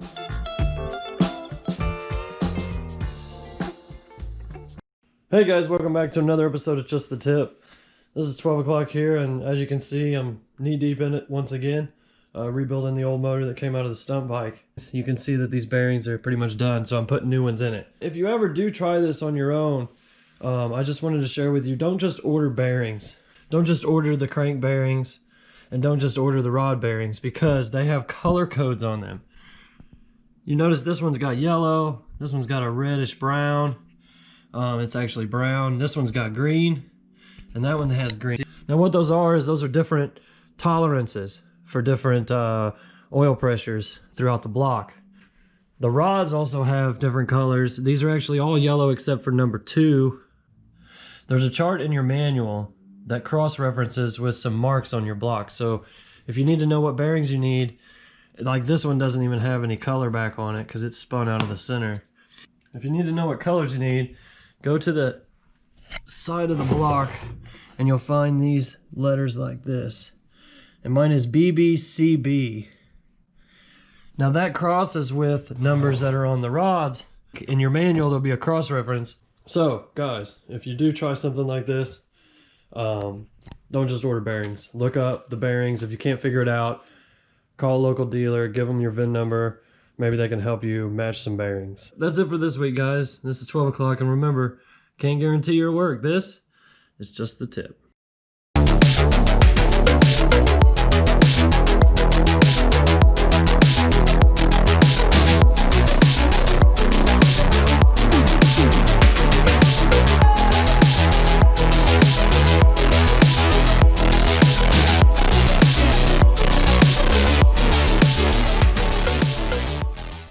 Hey guys, welcome back to another episode of Just the Tip. This is 12 o'clock here, and as you can see, I'm knee deep in it once again, rebuilding the old motor that came out of the stunt bike. You can see that these bearings are pretty much done, so I'm putting new ones in it. If you ever do try this on your own, I just wanted to share with you, don't just order bearings. Don't just order the crank bearings, and don't just order the rod bearings, because they have color codes on them. You notice this one's got yellow, this one's got a reddish brown. It's actually brown. This one's got green, and that one has green. Now what those are is those are different tolerances for different oil pressures throughout the block. The rods also have different colors. These are actually all yellow except for number 2. There's a chart in your manual that cross-references with some marks on your block. So if you need to know what bearings you need, like this one doesn't even have any color back on it because it's spun out of the center. If you need to know what colors you need, go to the side of the block and you'll find these letters like this. And mine is BBCB. Now that crosses with numbers that are on the rods. In your manual, there'll be a cross reference. So guys, if you do try something like this, don't just order bearings. Look up the bearings. If you can't figure it out, call a local dealer, give them your VIN number. Maybe they can help you match some bearings. That's it for this week, guys. This is 12 o'clock, and remember, can't guarantee your work. This is just the tip.